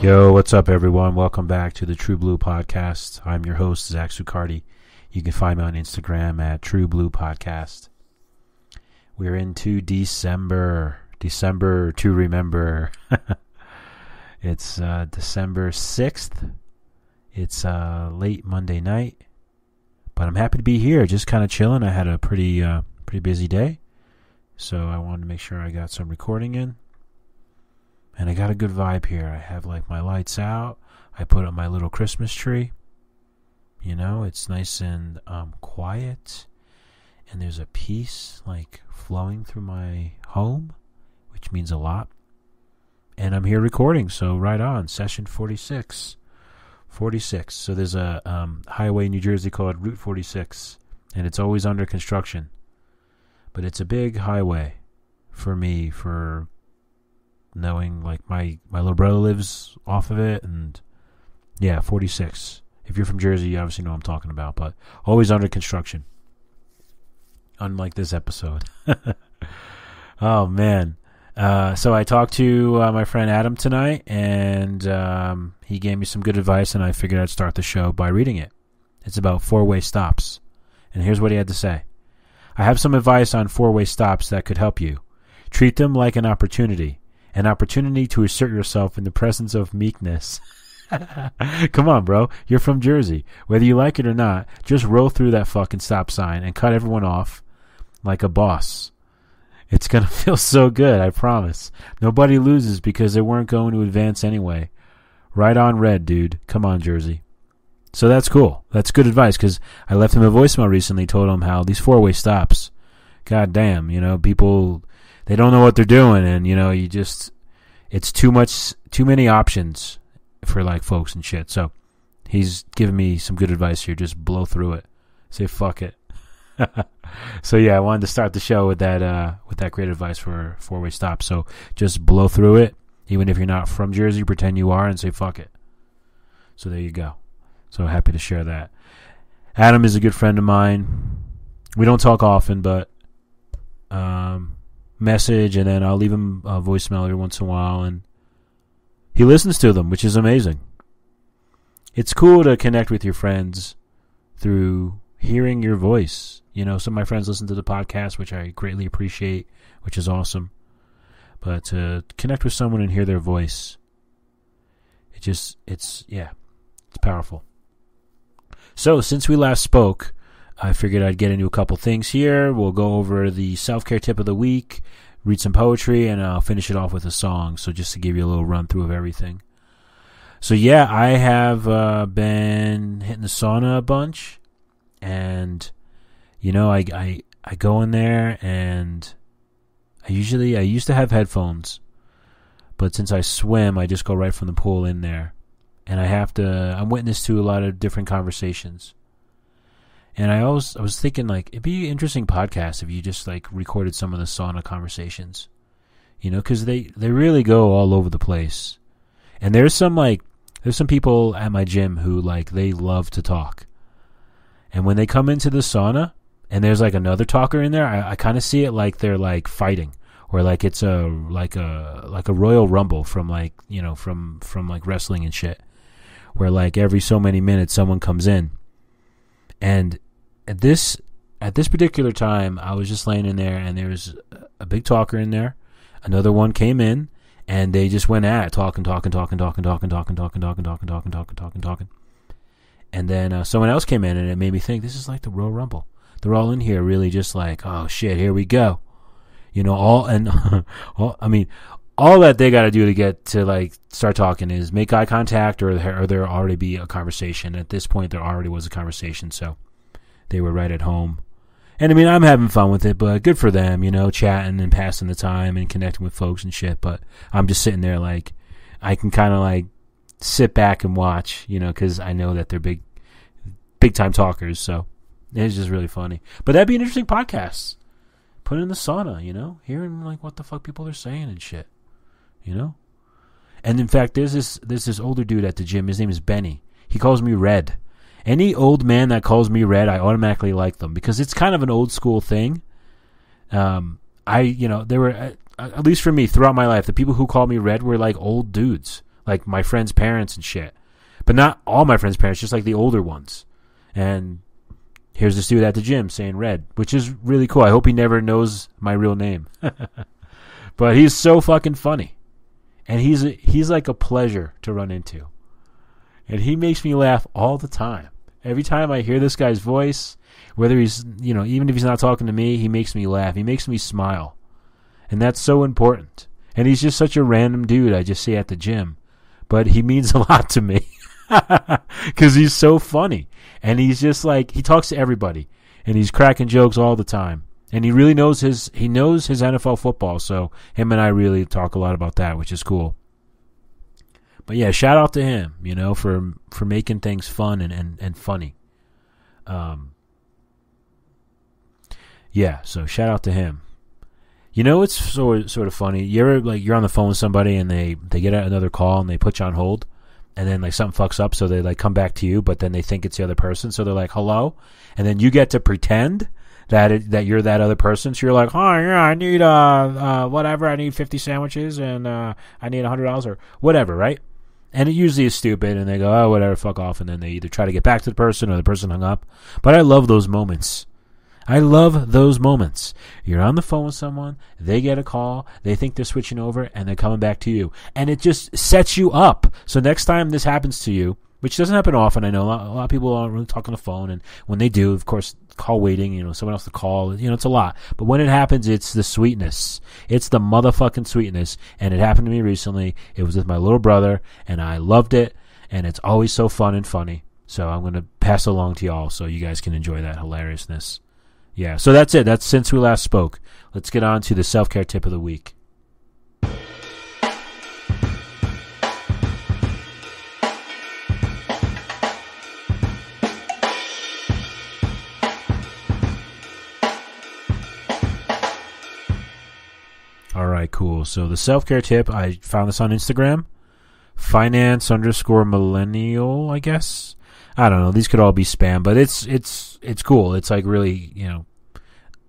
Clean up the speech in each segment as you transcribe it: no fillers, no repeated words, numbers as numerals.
Yo, what's up, everyone? Welcome back to the True Blue Podcast. I'm your host, Zach Sucardi. You can find me on Instagram at True Blue Podcast. We're into December to remember. It's December 6th. It's late Monday night, but I'm happy to be here, just kind of chilling. I had a pretty busy day, so I wanted to make sure I got some recording in. And I got a good vibe here. I have like my lights out. I put up my little Christmas tree. You know, it's nice and quiet. And there's a peace like flowing through my home, which means a lot. And I'm here recording, so right on. Session 46. 46. So there's a highway in New Jersey called Route 46. And it's always under construction. But it's a big highway for me, for knowing like my little brother lives off of it. And yeah, 46. If you're from Jersey, you obviously know what I'm talking about, but always under construction, unlike this episode. Oh man. So I talked to my friend Adam tonight, and he gave me some good advice, and I figured I'd start the show by reading it. It's about four-way stops, and here's what he had to say. I have some advice on four-way stops that could help you. Treat them like an opportunity to assert yourself in the presence of meekness. Come on, bro. You're from Jersey. Whether you like it or not, just roll through that fucking stop sign and cut everyone off like a boss. It's going to feel so good, I promise. Nobody loses because they weren't going to advance anyway. Right on red, dude. Come on, Jersey. So that's cool. That's good advice, because I left him a voicemail recently, told him how these four-way stops, god damn, you know, people, they don't know what they're doing, and, you know, it's too many options for, like, folks and shit. So he's giving me some good advice here. Just blow through it. Say fuck it. So yeah, I wanted to start the show with that great advice for four-way stops. So just blow through it. Even if you're not from Jersey, pretend you are and say fuck it. So there you go. So happy to share that. Adam is a good friend of mine. We don't talk often, but message, and then I'll leave him a voicemail every once in a while, and he listens to them, which is amazing. It's cool to connect with your friends through hearing your voice. You know, some of my friends listen to the podcast, which I greatly appreciate, which is awesome. But to connect with someone and hear their voice, it's powerful. So since we last spoke, I figured I'd get into a couple things here. We'll go over the self-care tip of the week, read some poetry, and I'll finish it off with a song. So just to give you a little run through of everything. So yeah, I have been hitting the sauna a bunch, and you know, I go in there, and I used to have headphones, but since I swim, I just go right from the pool in there, and I'm witness to a lot of different conversations. And I was thinking, like, it'd be an interesting podcast if you just, like, recorded some of the sauna conversations. You know, because they really go all over the place. And there's some people at my gym who, like, they love to talk. And when they come into the sauna, and there's, like, another talker in there, I kind of see it like they're, like, fighting. Or, like, it's a Royal Rumble from, like, you know, from like, wrestling and shit. Where, like, every so many minutes someone comes in. And at this particular time, I was just laying in there, and there was a big talker in there. Another one came in, and they just went at it, talking. And then someone else came in, and it made me think, this is like the Royal Rumble. They're all in here really just like, oh shit, here we go. You know, all that they got to do to get to, like, start talking is make eye contact, or there already be a conversation. At this point, there already was a conversation, so they were right at home. And I mean, I'm having fun with it, but good for them, chatting and passing the time and connecting with folks and shit. But I'm just sitting there like, I can kind of like sit back and watch, because I know that they're big time talkers. So it's just really funny. But that'd be an interesting podcast. Put it in the sauna, hearing like what the fuck people are saying and shit, And in fact, there's this older dude at the gym. His name is Benny. He calls me Red. Any old man that calls me Red, I automatically like them because it's kind of an old school thing. There were, at least for me, throughout my life, the people who called me Red were like old dudes, like my friends' parents and shit. But not all my friends' parents, just like the older ones. And here's this dude at the gym saying Red, which is really cool. I hope he never knows my real name. But he's so fucking funny. And he's like a pleasure to run into. And he makes me laugh all the time. Every time I hear this guy's voice, whether he's, even if he's not talking to me, he makes me laugh. He makes me smile. And that's so important. And he's just such a random dude I just see at the gym. But he means a lot to me. Because he's so funny. And he's just like, he talks to everybody. And he's cracking jokes all the time. And he really knows his NFL football. So him and I really talk a lot about that, which is cool. But yeah, shout out to him, for making things fun and funny. Yeah, so shout out to him. It's sort of funny. You ever like you're on the phone with somebody and they get another call and they put you on hold, and then like something fucks up, so they like come back to you, but then they think it's the other person, so they're like hello, and then you get to pretend that you're that other person. So you're like, oh yeah, I need whatever, I need 50 sandwiches and I need $100 or whatever, right? And it usually is stupid, and they go, oh, whatever, fuck off, and then they either try to get back to the person or the person hung up. But I love those moments. You're on the phone with someone, they get a call, they think they're switching over, and they're coming back to you. And it just sets you up. So next time this happens to you, which doesn't happen often, I know a lot of people aren't really talking on the phone, and when they do, of course, call waiting, someone else to call, it's a lot. But when it happens, it's the sweetness. It's the motherfucking sweetness. And it happened to me recently. It was with my little brother, and I loved it, and it's always so fun and funny. So I'm going to pass it along to y'all so you guys can enjoy that hilariousness. Yeah, so that's it. That's since we last spoke. Let's get on to the self-care tip of the week. All right, cool. So the self-care tip, I found this on Instagram. Finance_millennial, I guess. I don't know. These could all be spam, but it's cool. It's like really,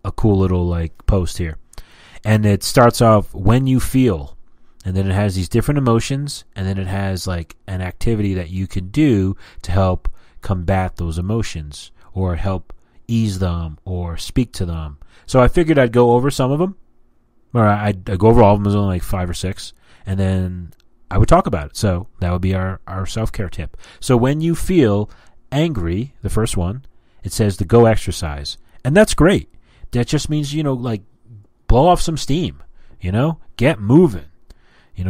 a cool little like post here. And it starts off when you feel, and then it has these different emotions, and then it has like an activity that you can do to help combat those emotions or help ease them or speak to them. So I figured I'd go over some of them. Or I'd go over all of them. There's only like 5 or 6. And then I would talk about it. So that would be our self-care tip. So when you feel angry, the first one, it says to go exercise. And that's great. That just means, like blow off some steam, get moving,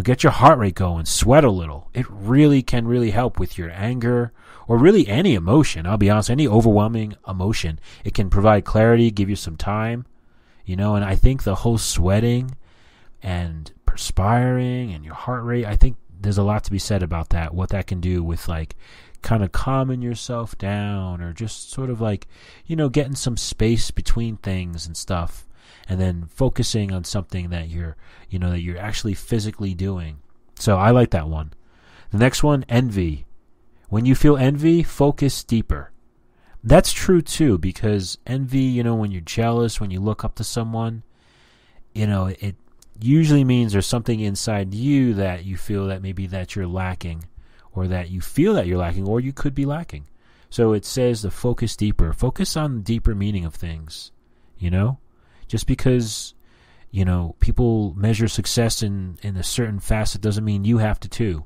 get your heart rate going, sweat a little. It really can really help with your anger or really any emotion. I'll be honest, any overwhelming emotion. It can provide clarity, give you some time. And I think the whole sweating and perspiring and your heart rate, I think there's a lot to be said about that, what that can do with like kind of calming yourself down or just sort of like, getting some space between things and stuff and then focusing on something that you're actually physically doing. So I like that one. The next one, envy. When you feel envy, focus deeper. That's true too, because envy, when you're jealous, when you look up to someone, it usually means there's something inside you that you feel that maybe that you're lacking, or that you feel that you're lacking, or you could be lacking. So it says to focus deeper. Focus on the deeper meaning of things, Just because, people measure success in a certain facet doesn't mean you have to too.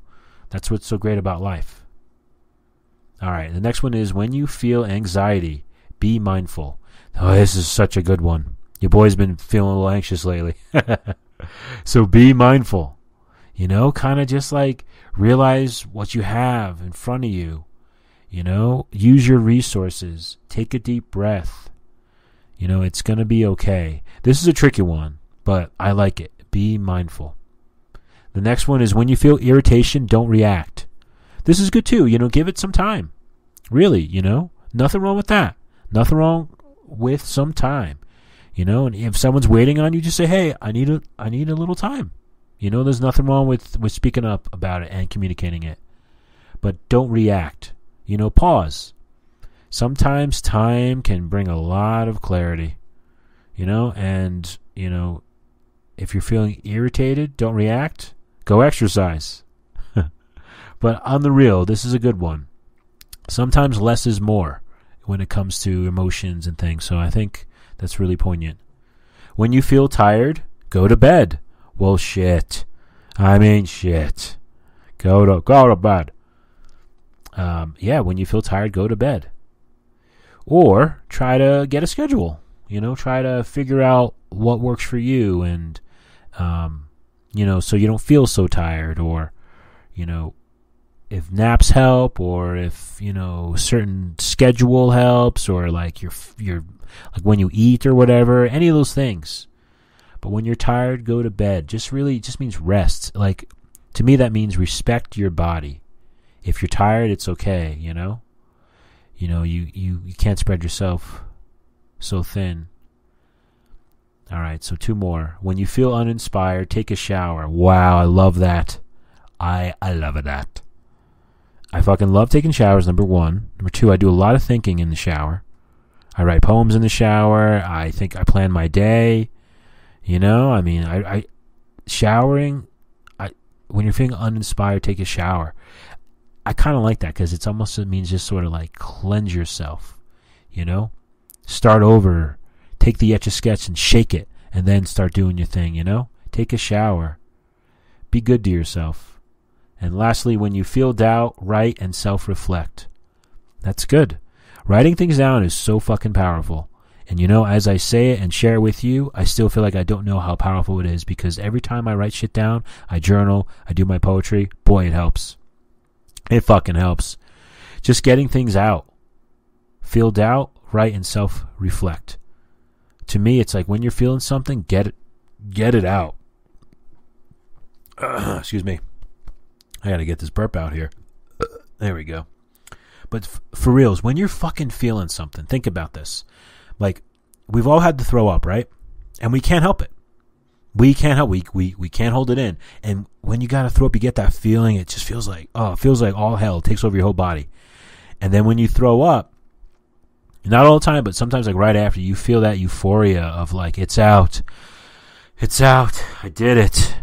That's what's so great about life. All right, the next one is when you feel anxiety, be mindful. Oh, this is such a good one. Your boy's been feeling a little anxious lately. So be mindful. Kind of just like realize what you have in front of you. Use your resources. Take a deep breath. It's going to be okay. This is a tricky one, but I like it. Be mindful. The next one is when you feel irritation, don't react. This is good too. Give it some time. Really, nothing wrong with that. Nothing wrong with some time. And if someone's waiting on you, just say, hey, I need a little time. There's nothing wrong with speaking up about it and communicating it. But don't react. Pause. Sometimes time can bring a lot of clarity. And, if you're feeling irritated, don't react. Go exercise. But on the real, this is a good one. Sometimes less is more when it comes to emotions and things. So I think that's really poignant. When you feel tired, go to bed. Well, shit. Shit. Go to bed. When you feel tired, go to bed. Or try to get a schedule. Try to figure out what works for you and, so you don't feel so tired, or, if naps help, or if, certain schedule helps, or like your like when you eat or whatever, any of those things. But when you're tired, go to bed. Just means rest. Like, to me, that means respect your body. If you're tired, it's okay, you can't spread yourself so thin. All right, so 2 more. When you feel uninspired, take a shower. Wow, I love that. I love that. I fucking love taking showers, number 1. Number 2, I do a lot of thinking in the shower. I write poems in the shower. I think I plan my day. Showering, when you're feeling uninspired, take a shower. I kind of like that because it means just sort of like cleanse yourself, Start over, take the Etch-a-Sketch and shake it, and then start doing your thing, Take a shower. Be good to yourself. And lastly, when you feel doubt, write and self-reflect. That's good. Writing things down is so fucking powerful. And as I say it and share it with you, I still feel like I don't know how powerful it is, because every time I write shit down, I journal, I do my poetry, boy, it helps. It fucking helps. Just getting things out. Feel doubt, write, and self-reflect. To me, it's like when you're feeling something, get it out. Excuse me. I gotta get this burp out here. There we go. But for reals, when you're fucking feeling something, think about this. Like, we've all had to throw up, right? And we can't help it. We can't help. We can't hold it in. And when you gotta throw up, you get that feeling. It just feels like all hell. It takes over your whole body. And then when you throw up, not all the time, but sometimes like right after, you feel that euphoria of like, it's out. It's out. I did it.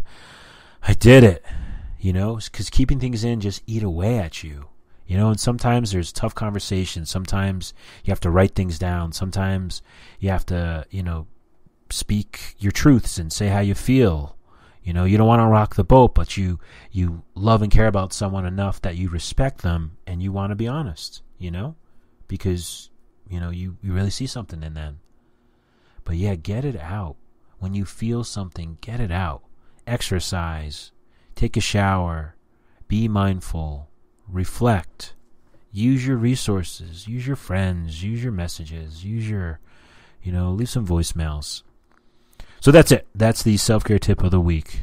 Because keeping things in just eat away at you. And sometimes there's tough conversations. Sometimes you have to write things down. Sometimes you have to, speak your truths and say how you feel. You don't want to rock the boat, but you love and care about someone enough that you respect them and you want to be honest, because, you really see something in them. But yeah, get it out. When you feel something, get it out. Exercise. Take a shower. Be mindful. Reflect. Use your resources. Use your friends. Use your messages. Use your, leave some voicemails. So that's it. That's the self-care tip of the week.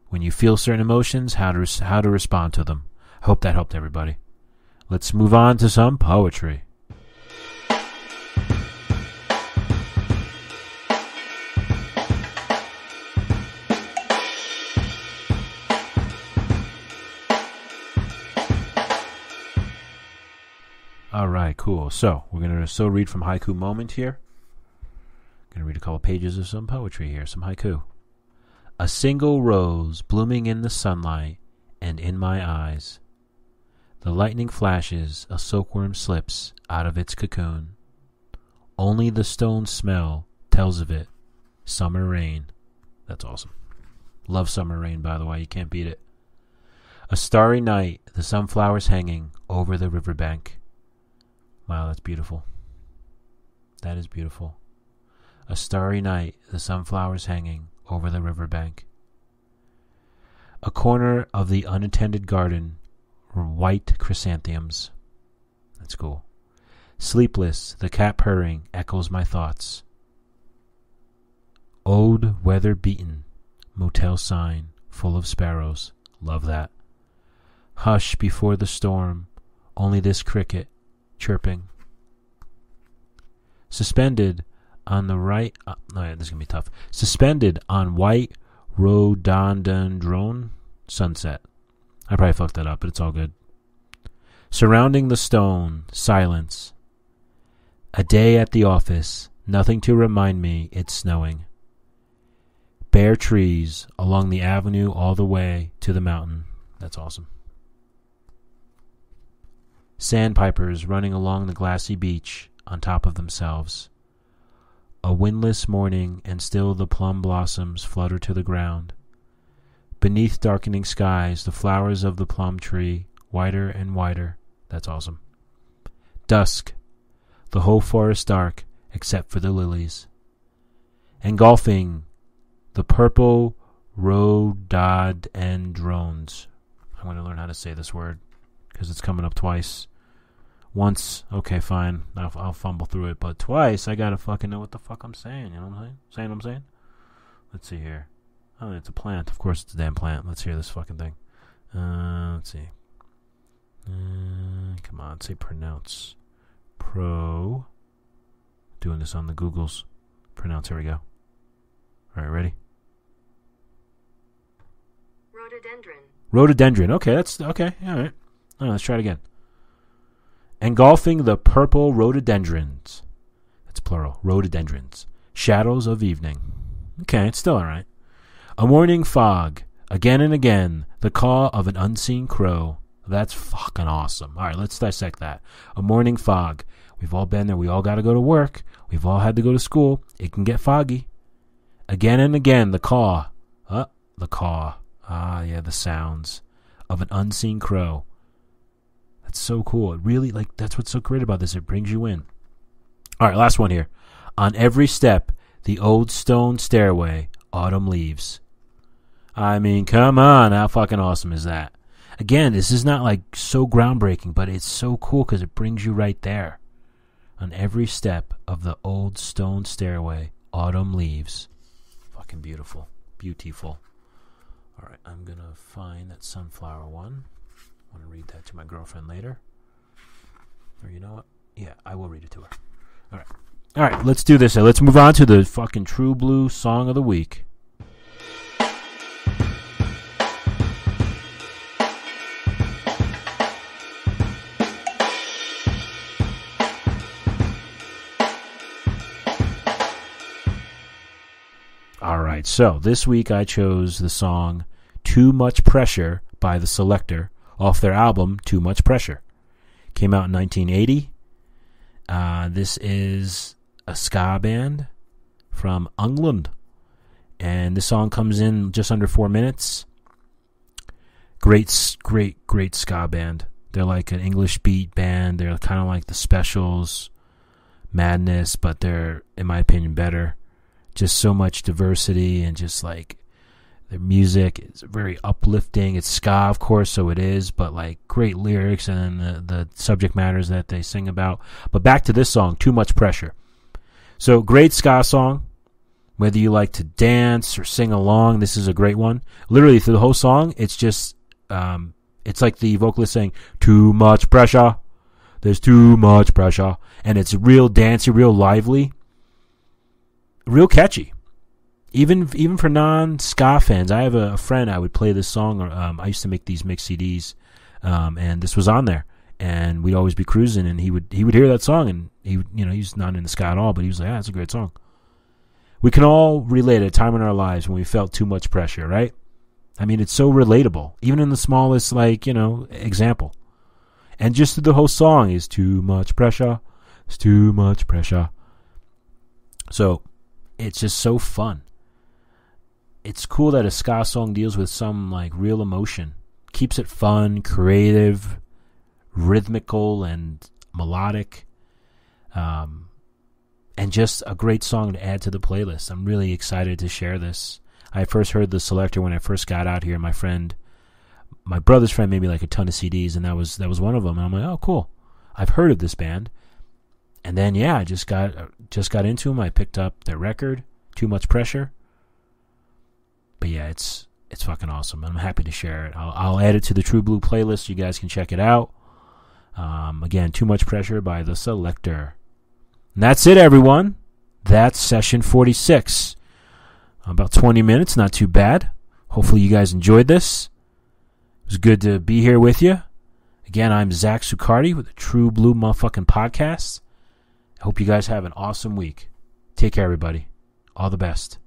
When you feel certain emotions, how to respond to them. I hope that helped everybody. Let's move on to some poetry. All right, cool. So we're going to read from Haiku Moment here. Going to read a couple pages of some poetry here, some haiku. A single rose blooming in the sunlight and in my eyes. The lightning flashes, a silkworm slips out of its cocoon. Only the stone smell tells of it. Summer rain. That's awesome. Love summer rain, by the way. You can't beat it. A starry night, the sunflowers hanging over the riverbank. Wow, that's beautiful. That is beautiful. A starry night, the sunflowers hanging over the riverbank. A corner of the unattended garden were white chrysanthemums. That's cool. Sleepless, the cat purring echoes my thoughts. old weather-beaten motel sign full of sparrows. Love that. Hush before the storm, only this cricket chirping. Suspended on the right... this is going to be tough. Suspended on white rhododendron sunset. I probably fucked that up, but it's all good. Surrounding the stone, silence. A day at the office, nothing to remind me it's snowing. Bare trees along the avenue all the way to the mountain. That's awesome. Sandpipers running along the glassy beach on top of themselves. A windless morning and still the plum blossoms flutter to the ground. Beneath darkening skies, the flowers of the plum tree, whiter and whiter. That's awesome. Dusk. The whole forest dark, except for the lilies. Engulfing the purple rhododendrons. I'm going to learn how to say this word because it's coming up twice. Once, okay, fine. I'll fumble through it, but twice, I gotta fucking know what the fuck I'm saying. You know what I'm saying? Saying what I'm saying? Let's see here. Oh, it's a plant. Of course, it's a damn plant. Let's hear this fucking thing. Let's see. Come on, say pronounce. Doing this on the Googles. Pronounce, here we go. Alright, ready? Rhododendron. Okay, that's okay. Alright. Let's try it again. Engulfing the purple rhododendrons. That's plural. Rhododendrons. Shadows of evening. Okay, it's still alright. A morning fog. Again and again. The caw of an unseen crow. That's fucking awesome. Alright, let's dissect that. A morning fog. We've all been there. We all got to go to work. We've all had to go to school. It can get foggy. Again and again, the caw. The caw. Ah, yeah, the sounds of an unseen crow. That's so cool. It really, that's what's so great about this. It brings you in. All right, last one here. On every step, the old stone stairway, autumn leaves. I mean, come on. How fucking awesome is that? Again, this is not so groundbreaking, but it's so cool because it brings you right there. On every step of the old stone stairway, autumn leaves. Fucking beautiful. Beautiful. All right, I'm going to find that sunflower one. I want to read that to my girlfriend later. Or you know what? Yeah, I will read it to her. All right, let's do this. Let's move on to the fucking True Blue Song of the Week. Alright, so this week I chose the song Too Much Pressure by the Selector off their album Too Much Pressure. Came out in 1980. This is a ska band from England. And this song comes in just under 4 minutes. Great ska band. They're like an English beat band. They're kind of like the Specials, Madness, but they're, in my opinion, better. Just so much diversity and just their music is very uplifting. It's ska, of course, so it is, but great lyrics and the subject matters that they sing about. But back to this song, Too Much Pressure. So great ska song. Whether you like to dance or sing along, this is a great one. Literally through the whole song, it's just, it's like the vocalist saying, too much pressure. There's too much pressure. And it's real dancey, real lively. Real catchy, even for non-ska fans. I have a friend. I would play this song. I used to make these mix CDs, and this was on there. And we'd always be cruising, and he would hear that song, and he's not into ska at all, but he was like, "That's a great song." We can all relate at a time in our lives when we felt too much pressure, right? I mean, it's so relatable, even in the smallest example. And just the whole song is too much pressure. It's too much pressure. So. It's just so fun. It's cool that a ska song deals with some real emotion. Keeps it fun, creative, rhythmical, and melodic. And just a great song to add to the playlist. I'm really excited to share this. I first heard the Selector when I first got out here. My brother's friend made me a ton of CDs, and that was one of them. And I'm like, oh, cool. I've heard of this band. And then, I just got into them. I picked up their record, Too Much Pressure. It's fucking awesome. I'm happy to share it. I'll add it to the True Blue playlist. You guys can check it out. Again, Too Much Pressure by the Selector. And that's it, everyone. That's session 46. About 20 minutes, not too bad. Hopefully you guys enjoyed this. It was good to be here with you. Again, I'm Zach Sucardi with the True Blue motherfucking podcast. I hope you guys have an awesome week. Take care, everybody. All the best.